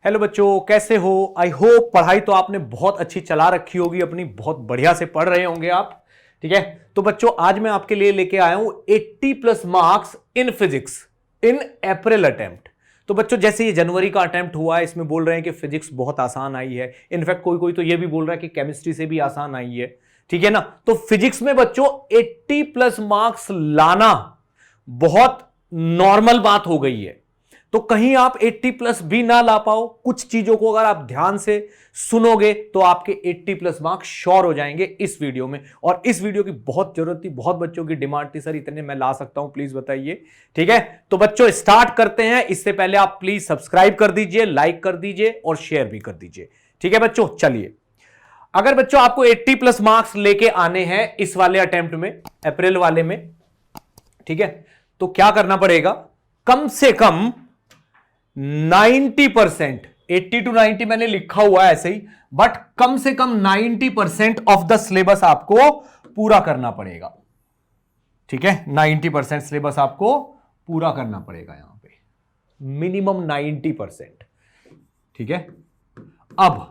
Hello बच्चों, कैसे हो? आई होप पढ़ाई तो आपने बहुत अच्छी चला रखी होगी अपनी, बहुत बढ़िया से पढ़ रहे होंगे आप। ठीक है, तो बच्चों आज मैं आपके लिए लेके आया हूं 80 plus marks in physics in April attempt. तो बच्चों जैसे ये जनवरी का अटेम्प्ट हुआ है, इसमें बोल रहे हैं कि फिजिक्स बहुत आसान आई है। इनफैक्ट कोई कोई तो ये भी बोल रहा है कि केमिस्ट्री से भी आसान आई है। ठीक है ना? तो फिजिक्स में बच्चों 80 प्लस मार्क्स लाना बहुत नॉर्मल बात हो गई है। तो कहीं आप 80 प्लस भी ना ला पाओ, कुछ चीजों को अगर आप ध्यान से सुनोगे तो आपके 80 प्लस मार्क्स श्योर हो जाएंगे इस वीडियो में। और इस वीडियो की बहुत जरूरत थी, बहुत बच्चों की डिमांड थी, सर इतने मैं ला सकता हूं, प्लीज बताइए। ठीक है, तो बच्चों स्टार्ट करते हैं। इससे पहले आप प्लीज सब्सक्राइब कर दीजिए, लाइक कर दीजिए और शेयर भी कर दीजिए। ठीक है बच्चों, चलिए। अगर बच्चों आपको 80 प्लस मार्क्स लेके आने हैं इस वाले अटेम्प्ट में, अप्रैल वाले में, ठीक है, तो क्या करना पड़ेगा? कम से कम 90%, 80 to 90 मैंने लिखा हुआ है ऐसे ही, बट कम से कम 90% ऑफ द सिलेबस आपको पूरा करना पड़ेगा। ठीक है, 90% सिलेबस आपको पूरा करना पड़ेगा यहां पे, मिनिमम 90%। ठीक है, अब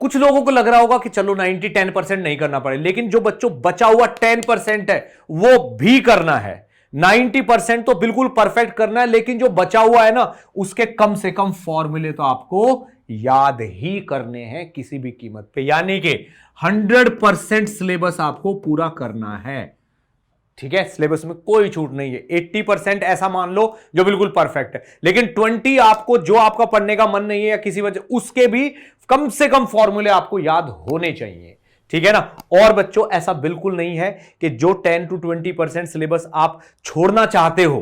कुछ लोगों को लग रहा होगा कि चलो 90-10% नहीं करना पड़े, लेकिन जो बच्चों बचा हुआ 10% है वो भी करना है। 90% तो बिल्कुल परफेक्ट करना है, लेकिन जो बचा हुआ है ना, उसके कम से कम फॉर्मूले तो आपको याद ही करने हैं किसी भी कीमत पे। यानी कि 100% सिलेबस आपको पूरा करना है। ठीक है, सिलेबस में कोई छूट नहीं है। 80% ऐसा मान लो जो बिल्कुल परफेक्ट है, लेकिन 20 आपको जो आपका पढ़ने का मन नहीं है या किसी वजह, उसके भी कम से कम फॉर्मूले आपको याद होने चाहिए। ठीक है ना? और बच्चों ऐसा बिल्कुल नहीं है कि जो 10 to 20% सिलेबस आप छोड़ना चाहते हो,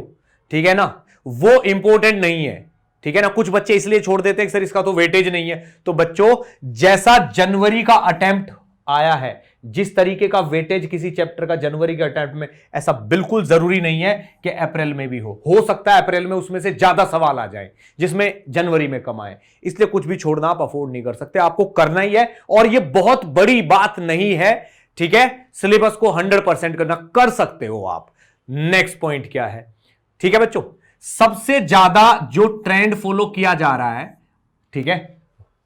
ठीक है ना, वो इंपॉर्टेंट नहीं है। ठीक है ना? कुछ बच्चे इसलिए छोड़ देते हैं कि सर इसका तो वेटेज नहीं है। तो बच्चों जैसा जनवरी का अटेम्प्ट आया है, जिस तरीके का वेटेज किसी चैप्टर का जनवरी के अटेम्प्ट में, ऐसा बिल्कुल जरूरी नहीं है कि अप्रैल में भी हो सकता है अप्रैल में उसमें से ज्यादा सवाल आ जाए जिसमें जनवरी में कम आए। इसलिए कुछ भी छोड़ना आप अफोर्ड नहीं कर सकते, आपको करना ही है। और यह बहुत बड़ी बात नहीं है। ठीक है, सिलेबस को 100% करना, कर सकते हो आप। नेक्स्ट पॉइंट क्या है? ठीक है बच्चों, सबसे ज्यादा जो ट्रेंड फॉलो किया जा रहा है, ठीक है,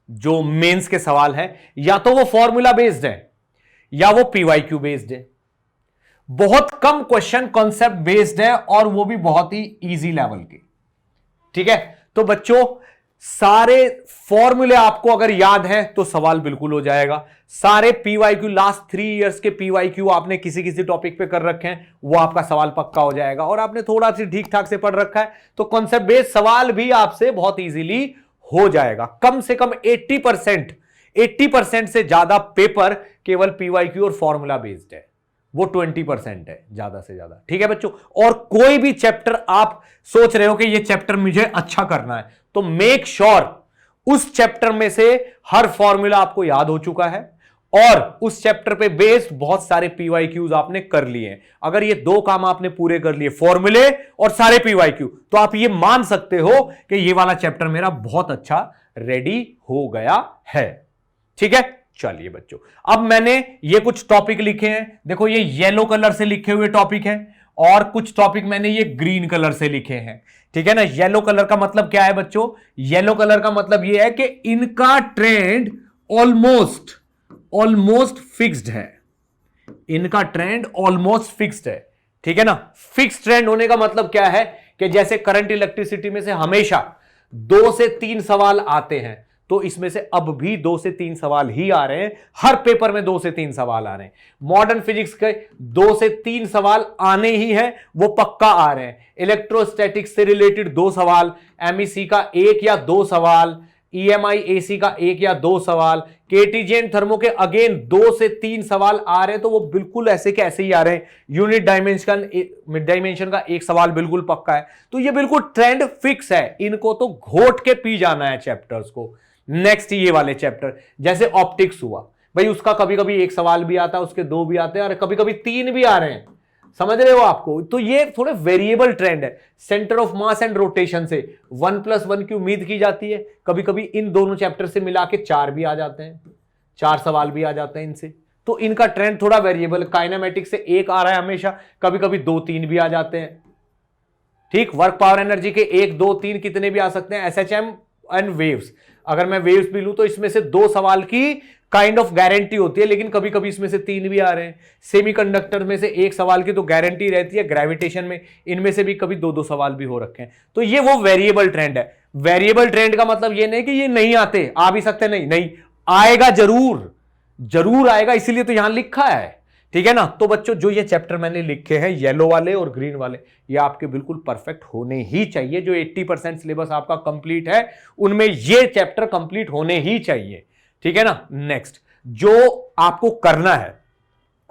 जो मेंस के सवाल है, या तो वो फॉर्मूला बेस्ड है या वो पीवाईक्यू बेस्ड है। बहुत कम क्वेश्चन कॉन्सेप्ट बेस्ड है, और वो भी बहुत ही इजी लेवल के। ठीक है, तो बच्चों सारे फॉर्मूले आपको अगर याद है तो सवाल बिल्कुल हो जाएगा। सारे पीवाईक्यू, लास्ट 3 इयर्स के पीवाईक्यू आपने किसी किसी टॉपिक पे कर रखे हैं, वो आपका सवाल पक्का हो जाएगा। और आपने थोड़ा सी ठीक ठाक से पढ़ रखा है तो कॉन्सेप्ट बेस्ड सवाल भी आपसे बहुत इजीली हो जाएगा। कम से कम 80% से ज्यादा पेपर केवल पीवाईक्यू और फॉर्मूला बेस्ड है, वो 20% है ज्यादा से ज्यादा। ठीक है बच्चों, और कोई भी चैप्टर आप सोच रहे हो कि ये चैप्टर मुझे अच्छा करना है, तो मेक श्योर उस चैप्टर में से हर फॉर्मूला आपको याद हो चुका है, और उस चैप्टर पे बेस्ड बहुत सारे पीवाईक्यूज आपने कर लिए हैं। अगर ये 2 काम आपने पूरे कर लिए, फॉर्मूले और सारे पीवाईक्यू, तो आप ये मान सकते हो कि ये वाला चैप्टर मेरा बहुत अच्छा रेडी हो गया है। ठीक है, चलिए बच्चों, अब मैंने ये कुछ टॉपिक लिखे हैं। देखो ये येलो कलर से लिखे हुए टॉपिक हैं, और कुछ टॉपिक मैंने ये ग्रीन कलर से लिखे हैं। ठीक है ना? येलो कलर का मतलब क्या है बच्चों? येलो कलर का मतलब ये है कि इनका ट्रेंड ऑलमोस्ट फिक्स्ड है। इनका ट्रेंड ऑलमोस्ट फिक्स्ड है। ठीक है ना? फिक्स्ड ट्रेंड होने का मतलब क्या है कि जैसे करंट इलेक्ट्रिसिटी में से हमेशा 2 से 3 सवाल आते हैं, तो इसमें से अब भी 2 से 3 सवाल ही आ रहे हैं। हर पेपर में 2 से 3 सवाल आ रहे हैं। मॉडर्न फिजिक्स के 2 से 3 सवाल आने ही हैं, वो पक्का आ रहे हैं। इलेक्ट्रोस्टैटिक्स से रिलेटेड 2 सवाल, एमईसी का 1 या 2 सवाल, ईएमआई एसी का 1 या 2 सवाल, केटीजीएन थर्मो के अगेन 2 से 3 सवाल आ रहे हैं, तो वो बिल्कुल ऐसे के ऐसे ही आ रहे हैं। यूनिट डायमेंशन का 1 सवाल बिल्कुल पक्का है। तो ये बिल्कुल ट्रेंड फिक्स है, इनको तो घोट के पी जाना है चैप्टर्स को। नेक्स्ट ये वाले चैप्टर, जैसे ऑप्टिक्स हुआ भाई, उसका कभी कभी 1 सवाल भी आता है, उसके 2 भी आते हैं, और कभी कभी 3 भी आ रहे हैं। समझ रहे हो आपको? तो ये थोड़े वेरिएबल ट्रेंड है। Centre of mass and rotation से 1+1 की उम्मीद की जाती है, कभी कभी इन दोनों चैप्टर से मिला के 4 भी आ जाते हैं, 4 सवाल भी आ जाते हैं इनसे। तो इनका ट्रेंड थोड़ा वेरिएबल। काइनेमेटिक्स से 1 आ रहा है हमेशा, कभी कभी 2-3 भी आ जाते हैं। ठीक, वर्क पावर एनर्जी के 1, 2, 3 कितने भी आ सकते हैं। एसएचएम एंड वेव्स, अगर मैं वेव्स भी लूं तो इसमें से 2 सवाल की काइंड ऑफ गारंटी होती है, लेकिन कभी कभी इसमें से 3 भी आ रहे हैं। सेमीकंडक्टर में से 1 सवाल की तो गारंटी रहती है, ग्रेविटेशन में इनमें से भी कभी 2-2 सवाल भी हो रखे हैं। तो ये वो वेरिएबल ट्रेंड है। वेरिएबल ट्रेंड का मतलब ये नहीं कि ये नहीं आते, आ भी सकते, नहीं नहीं आएगा, जरूर जरूर आएगा, इसीलिए तो यहां लिखा है, ठीक है ना। तो बच्चों जो ये चैप्टर मैंने लिखे हैं येलो वाले और ग्रीन वाले, ये आपके बिल्कुल परफेक्ट होने ही चाहिए। जो 80% सिलेबस आपका कंप्लीट है उनमें ये चैप्टर कंप्लीट होने ही चाहिए, ठीक है ना। नेक्स्ट जो आपको करना है,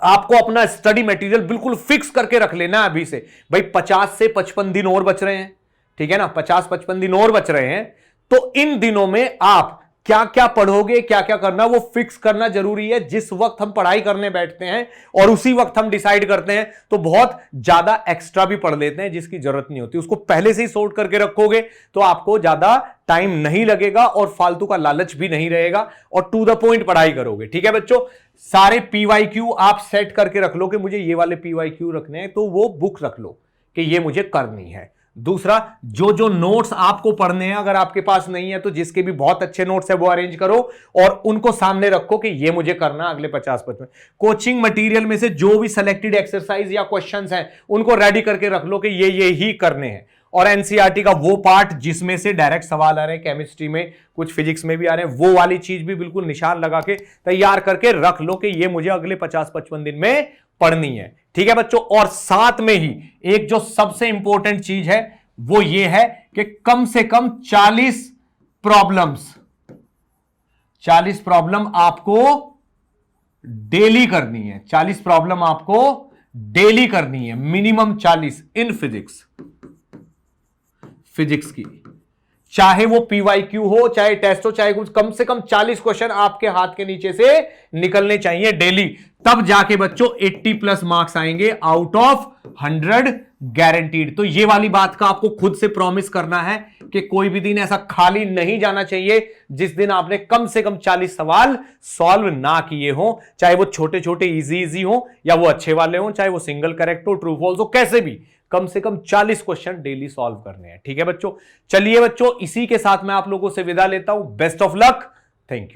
आपको अपना स्टडी मटेरियल बिल्कुल फिक्स करके रख लेना अभी से। भाई 50 से 55 दिन और बच रहे हैं, ठीक है ना, 50-55 दिन और बच रहे हैं। तो इन दिनों में आप क्या क्या पढ़ोगे, क्या क्या करना, वो फिक्स करना जरूरी है। जिस वक्त हम पढ़ाई करने बैठते हैं और उसी वक्त हम डिसाइड करते हैं तो बहुत ज्यादा एक्स्ट्रा भी पढ़ लेते हैं जिसकी जरूरत नहीं होती। उसको पहले से ही सॉर्ट करके रखोगे तो आपको ज्यादा टाइम नहीं लगेगा और फालतू का लालच भी नहीं रहेगा और टू द पॉइंट पढ़ाई करोगे, ठीक है बच्चों। सारे PYQ आप सेट करके रख लो कि मुझे ये वाले PYQ रखने हैं, तो वो बुक रख लो कि ये मुझे करनी है। दूसरा, जो जो नोट्स आपको पढ़ने हैं अगर आपके पास नहीं है तो जिसके भी बहुत अच्छे नोट्स है वो अरेंज करो और उनको सामने रखो कि ये मुझे करना अगले 50-55। कोचिंग मटेरियल में से जो भी सिलेक्टेड एक्सरसाइज या क्वेश्चंस हैं उनको रेडी करके रख लो कि ये ही करने हैं। और एनसीईआरटी का वो पार्ट जिसमें से डायरेक्ट सवाल आ रहे हैं, केमिस्ट्री में कुछ फिजिक्स में भी आ रहे हैं, वो वाली चीज भी बिल्कुल निशान लगा के तैयार करके रख लो कि ये मुझे अगले 50-55 दिन में पढ़नी है, ठीक है बच्चों। और साथ में ही एक जो सबसे इंपॉर्टेंट चीज है वो ये है कि कम से कम 40 प्रॉब्लम आपको डेली करनी है। 40 प्रॉब्लम आपको डेली करनी है, मिनिमम 40 इन फिजिक्स की, चाहे वो PYQ हो, चाहे टेस्ट हो, चाहे कुछ, कम से कम 40 क्वेश्चन आपके हाथ के नीचे से निकलने चाहिए डेली। तब जाके बच्चों 80+ मार्क्स आएंगे आउट ऑफ 100 गारंटीड। तो ये वाली बात का आपको खुद से प्रॉमिस करना है कि कोई भी दिन ऐसा खाली नहीं जाना चाहिए जिस दिन आपने कम से कम 40 सवाल सॉल्व ना किए हो, चाहे वो छोटे छोटे इजी हो या वो अच्छे वाले हो, चाहे वो सिंगल करेक्ट हो, ट्रू फॉल्स हो, कैसे भी कम से कम 40 क्वेश्चन डेली सॉल्व करने हैं, ठीक है बच्चों। चलिए बच्चों, इसी के साथ मैं आप लोगों से विदा लेता हूं। Best of luck, thank you.